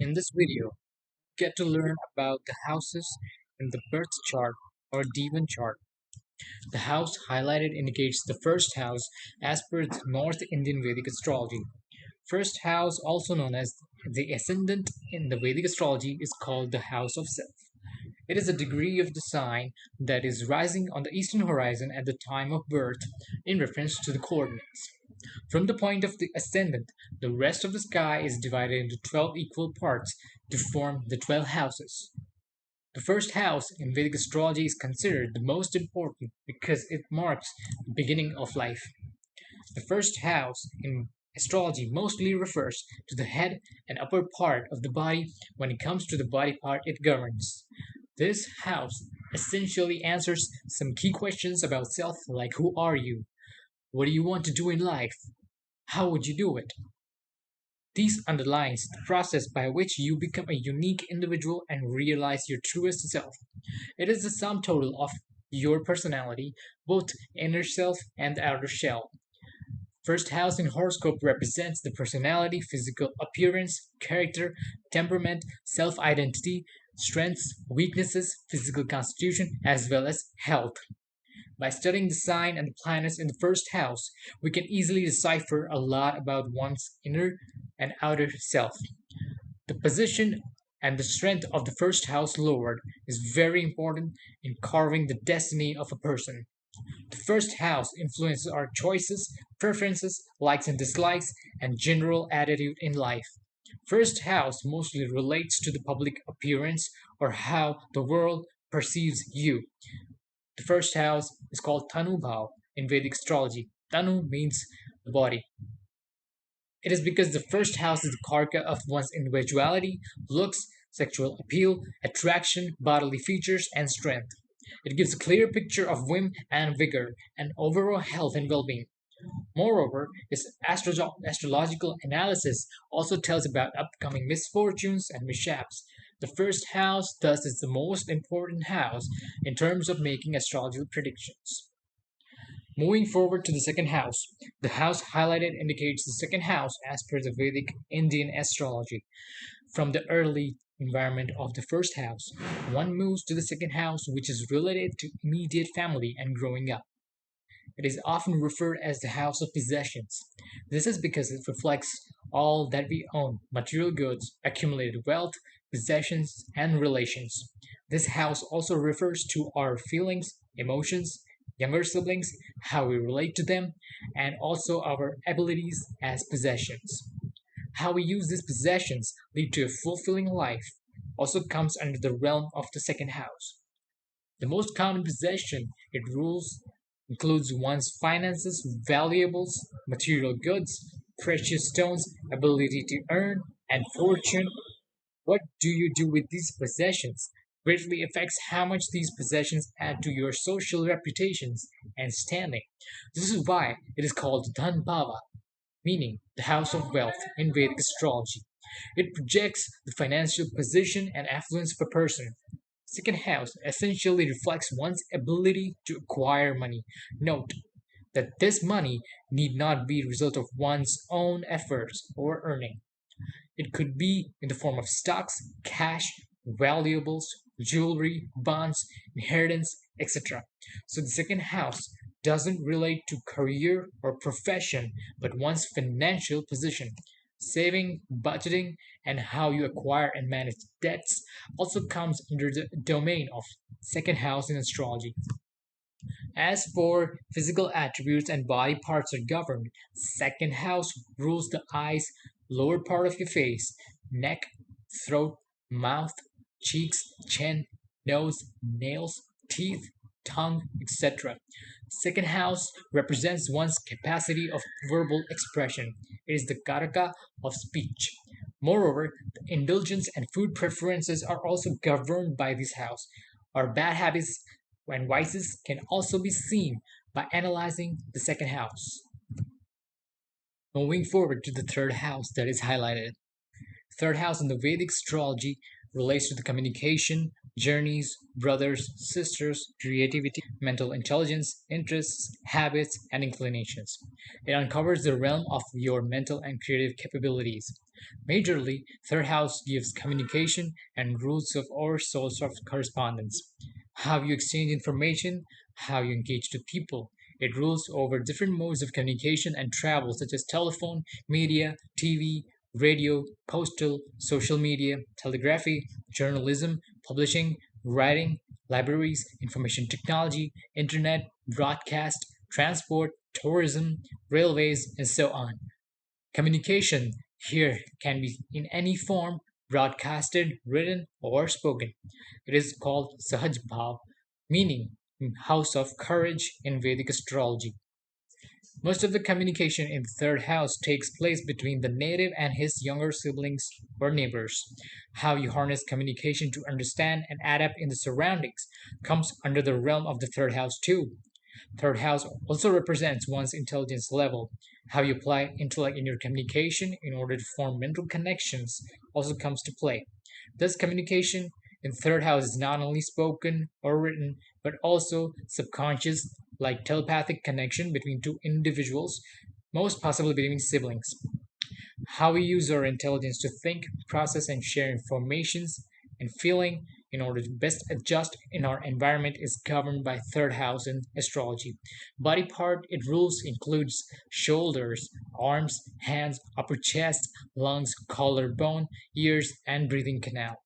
In this video, get to learn about the houses in the birth chart or D-1 chart. The house highlighted indicates the first house as per the North Indian Vedic astrology. First house, also known as the ascendant in the Vedic astrology, is called the house of self. It is a degree of the sign that is rising on the eastern horizon at the time of birth in reference to the coordinates. From the point of the ascendant, the rest of the sky is divided into 12 equal parts to form the 12 houses. The first house in Vedic astrology is considered the most important because it marks the beginning of life. The first house in astrology mostly refers to the head and upper part of the body when it comes to the body part it governs. This house essentially answers some key questions about self, like who are you? What do you want to do in life? How would you do it? This underlines the process by which you become a unique individual and realize your truest self. It is the sum total of your personality, both inner self and outer shell. First house in horoscope represents the personality, physical appearance, character, temperament, self identity, strengths, weaknesses, physical constitution, as well as health. By studying the sign and the planets in the first house, we can easily decipher a lot about one's inner and outer self. The position and the strength of the first house lord is very important in carving the destiny of a person. The first house influences our choices, preferences, likes and dislikes, and general attitude in life. First house mostly relates to the public appearance or how the world perceives you. The first house is called Tanu Bhav in Vedic astrology. Tanu means the body. It is because the first house is the karka of one's individuality, looks, sexual appeal, attraction, bodily features, and strength. It gives a clear picture of whim and vigor, and overall health and well being. Moreover, its astrological analysis also tells about upcoming misfortunes and mishaps. The first house, thus, is the most important house in terms of making astrological predictions. Moving forward to the second house, the house highlighted indicates the second house as per the Vedic Indian astrology. From the early environment of the first house, one moves to the second house, which is related to immediate family and growing up. It is often referred as the house of possessions. This is because it reflects all that we own material goods, accumulated wealth, possessions, and relations. This house also refers to our feelings, emotions, younger siblings, how we relate to them, and also our abilities as possessions. How we use these possessions lead to a fulfilling life also comes under the realm of the second house. The most common possession it rules includes one's finances, valuables, material goods, precious stones, ability to earn, and fortune. What do you do with these possessions greatly affects how much these possessions add to your social reputations and standing. This is why it is called Dhan Bhava, meaning the house of wealth in Vedic astrology. It projects the financial position and affluence of a person. Second house essentially reflects one's ability to acquire money. Note that this money need not be a result of one's own efforts or earning. It could be in the form of stocks, cash, valuables, jewelry, bonds, inheritance, etc. So the second house doesn't relate to career or profession, but one's financial position. Saving, budgeting, and how you acquire and manage debts also comes under the domain of second house in astrology. As for physical attributes and body parts are governed, second house rules the eyes, lower part of your face, neck, throat, mouth, cheeks, chin, nose, nails, teeth, tongue, etc. Second house represents one's capacity of verbal expression. It is the karaka of speech. Moreover, the indulgence and food preferences are also governed by this house. Our bad habits and vices can also be seen by analyzing the second house. Moving forward to the third house that is highlighted. Third house in the Vedic astrology relates to the communication, journeys, brothers, sisters, creativity, mental intelligence, interests, habits, and inclinations. It uncovers the realm of your mental and creative capabilities. Majorly, third house gives communication and rules of our source of correspondence. How you exchange information, how you engage with people. It rules over different modes of communication and travel, such as telephone, media, TV, radio, postal, social media, telegraphy, journalism, publishing, writing, libraries, information technology, internet, broadcast, transport, tourism, railways, and so on. Communication here can be in any form, broadcasted, written, or spoken. It is called Sahaj Bhav, meaning house of courage in Vedic astrology. Most of the communication in the third house takes place between the native and his younger siblings or neighbors. How you harness communication to understand and adapt in the surroundings comes under the realm of the third house too. Third house also represents one's intelligence level. How you apply intellect in your communication in order to form mental connections also comes to play. Thus, communication in third house is not only spoken or written, but also subconscious, like telepathic connection between two individuals, most possibly between siblings. How we use our intelligence to think, process, and share informations and feeling in order to best adjust in our environment is governed by third house in astrology. Body part it rules includes shoulders, arms, hands, upper chest, lungs, collarbone, ears, and breathing canal.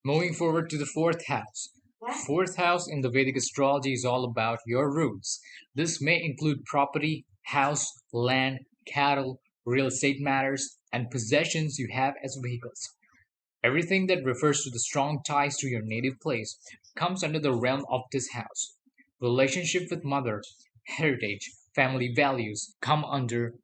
Moving forward to the fourth house. Fourth house in the Vedic astrology is all about your roots. This may include property, house, land, cattle, real estate matters, and possessions you have as vehicles. Everything that refers to the strong ties to your native place comes under the realm of this house. Relationship with mother, heritage, family values come under,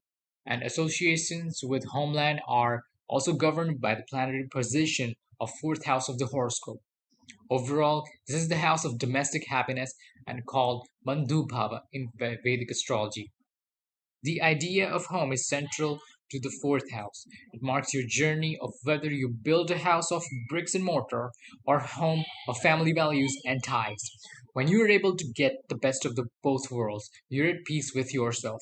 and associations with homeland are also governed by the planetary position of fourth house of the horoscope. Overall, this is the house of domestic happiness and called Bandhu Bhava in Vedic astrology. The idea of home is central to the fourth house. It marks your journey of whether you build a house of bricks and mortar or a home of family values and ties. When you are able to get the best of the both worlds, you're at peace with yourself.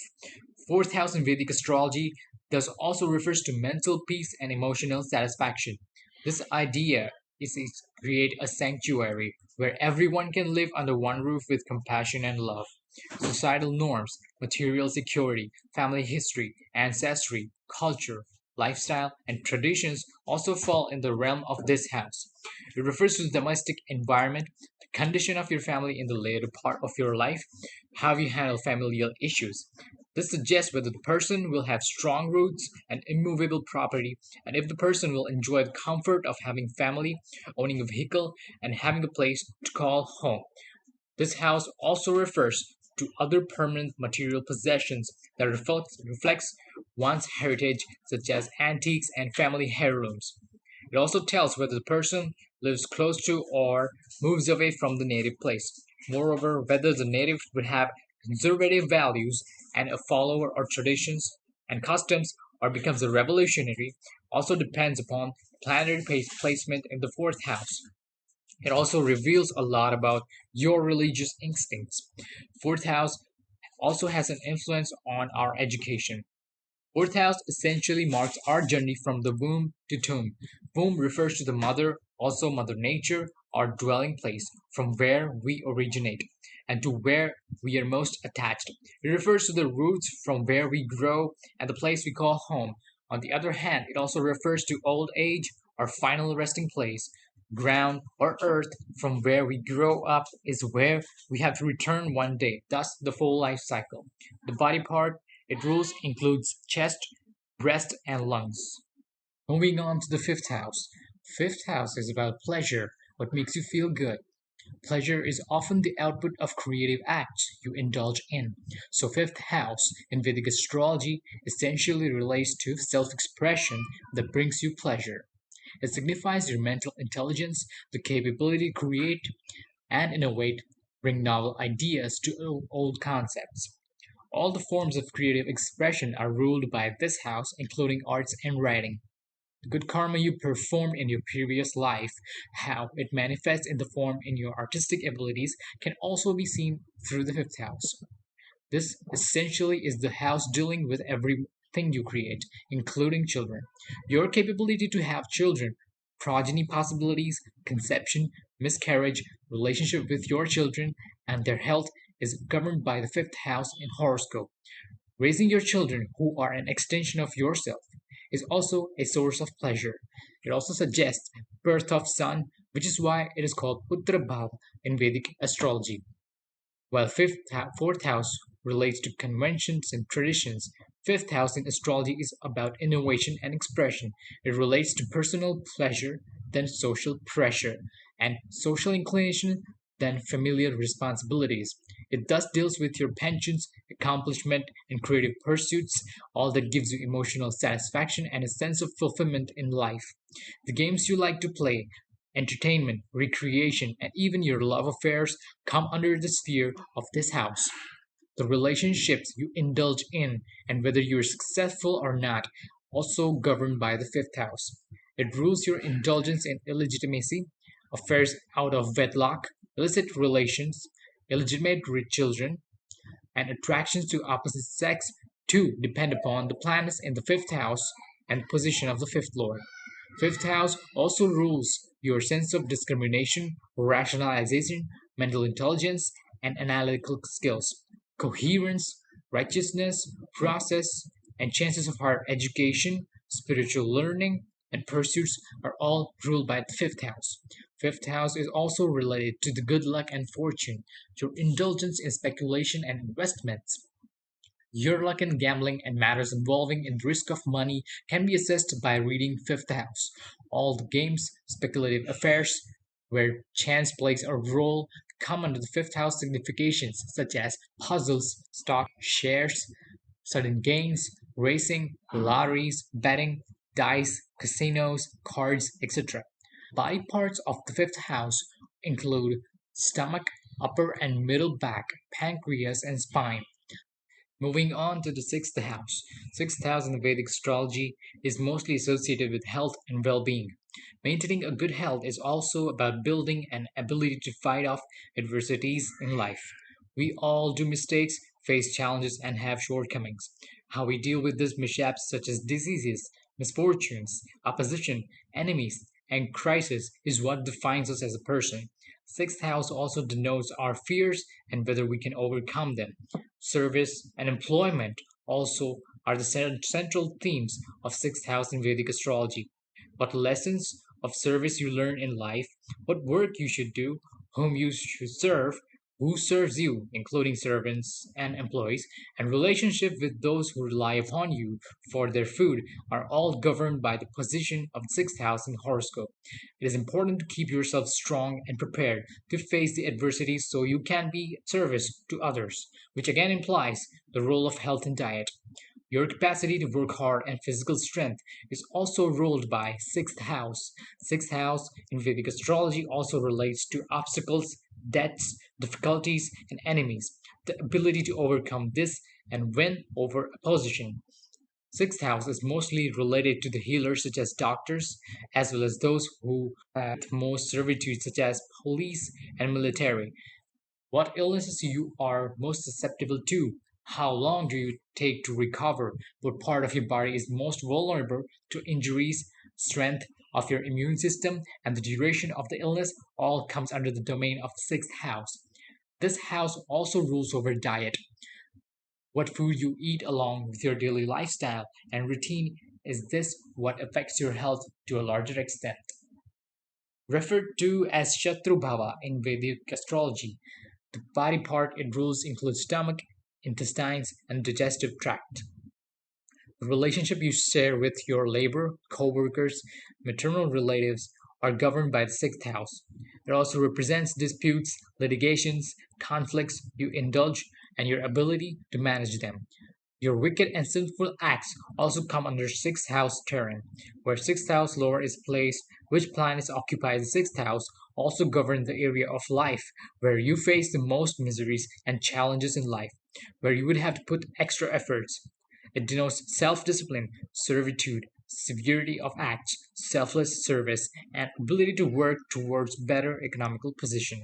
Fourth house in Vedic astrology thus also refers to mental peace and emotional satisfaction. This idea is to create a sanctuary where everyone can live under one roof with compassion and love. Societal norms, material security, family history, ancestry, culture, lifestyle, and traditions also fall in the realm of this house. It refers to the domestic environment, the condition of your family in the later part of your life, how you handle familial issues. This suggests whether the person will have strong roots and immovable property, and if the person will enjoy the comfort of having family, owning a vehicle, and having a place to call home. This house also refers to other permanent material possessions that reflects one's heritage, such as antiques and family heirlooms. It also tells whether the person lives close to or moves away from the native place. Moreover, whether the native would have conservative values and a follower or traditions and customs or becomes a revolutionary also depends upon planetary placement in the fourth house. It also reveals a lot about your religious instincts. Fourth house also has an influence on our education. Fourth house essentially marks our journey from the womb to tomb. Womb refers to the mother, also Mother Nature, our dwelling place, from where we originate, and to where we are most attached. It refers to the roots from where we grow and the place we call home. On the other hand, it also refers to old age, our final resting place. Ground or earth from where we grow up is where we have to return one day, thus the full life cycle. The body part it rules includes chest, breast, and lungs. Moving on to the fifth house. Fifth house is about pleasure, what makes you feel good. Pleasure is often the output of creative acts you indulge in. So, fifth house in Vedic astrology essentially relates to self expression that brings you pleasure. It signifies your mental intelligence, the capability to create and innovate, bring novel ideas to old concepts. All the forms of creative expression are ruled by this house, including arts and writing. The good karma you performed in your previous life, how it manifests in the form in your artistic abilities, can also be seen through the fifth house. This essentially is the house dealing with everything you create, including children. Your capability to have children, progeny possibilities, conception, miscarriage, relationship with your children, and their health is governed by the fifth house in horoscope. Raising your children, who are an extension of yourself, is also a source of pleasure. It also suggests birth of son, which is why it is called Putra Bhava in Vedic astrology. While fourth house relates to conventions and traditions, fifth house in astrology is about innovation and expression. It relates to personal pleasure, then social pressure, and social inclination, then familiar responsibilities. It thus deals with your pensions, accomplishment, and creative pursuits, all that gives you emotional satisfaction and a sense of fulfillment in life. The games you like to play, entertainment, recreation, and even your love affairs come under the sphere of this house. The relationships you indulge in, and whether you're successful or not, also governed by the fifth house. It rules your indulgence in illegitimacy, affairs out of wedlock, illicit relations, illegitimate children, and attractions to opposite sex too depend upon the planets in the fifth house and position of the fifth lord. Fifth house also rules your sense of discrimination, rationalization, mental intelligence, and analytical skills. Coherence, righteousness, process, and chances of higher education, spiritual learning, and pursuits are all ruled by the fifth house. Fifth house is also related to the good luck and fortune, your indulgence in speculation and investments. Your luck in gambling and matters involving in risk of money can be assessed by reading fifth house. All the games, speculative affairs, where chance plays a role come under the fifth house significations such as puzzles, stock, shares, sudden gains, racing, lotteries, betting, dice, casinos, cards, etc. Body parts of the fifth house include stomach, upper and middle back, pancreas, and spine. Moving on to the sixth house. Sixth house in the Vedic astrology is mostly associated with health and well being. Maintaining a good health is also about building an ability to fight off adversities in life. We all do mistakes, face challenges, and have shortcomings. How we deal with these mishaps, such as diseases, misfortunes, opposition, enemies, and crisis, is what defines us as a person. Sixth house also denotes our fears and whether we can overcome them. Service and employment also are the central themes of sixth house in Vedic astrology. What lessons of service you learn in life, what work you should do, whom you should serve, who serves you, including servants and employees, and relationship with those who rely upon you for their food are all governed by the position of the sixth house in horoscope. It is important to keep yourself strong and prepared to face the adversities so you can be service to others, which again implies the role of health and diet. Your capacity to work hard and physical strength is also ruled by sixth house. Sixth house in Vedic astrology also relates to obstacles, debts, difficulties, and enemies. The ability to overcome this and win over opposition. Sixth house is mostly related to the healers, such as doctors, as well as those who have most servitude, such as police and military. What illnesses you are most susceptible to? How long do you take to recover? What part of your body is most vulnerable to injuries? Strength of your immune system and the duration of the illness all comes under the domain of the sixth house. This house also rules over diet. What food you eat along with your daily lifestyle and routine is this what affects your health to a larger extent. Referred to as Shatru Bhava in Vedic astrology, the body part it rules includes stomach, intestines, and digestive tract. The relationship you share with your labor, co-workers, maternal relatives are governed by the sixth house. It also represents disputes, litigations, conflicts you indulge, and your ability to manage them. Your wicked and sinful acts also come under sixth house terrain. Where sixth house lore is placed, which planets occupy the sixth house also govern the area of life where you face the most miseries and challenges in life, where you would have to put extra efforts. It denotes self discipline, servitude, severity of acts, selfless service, and ability to work towards better economical position.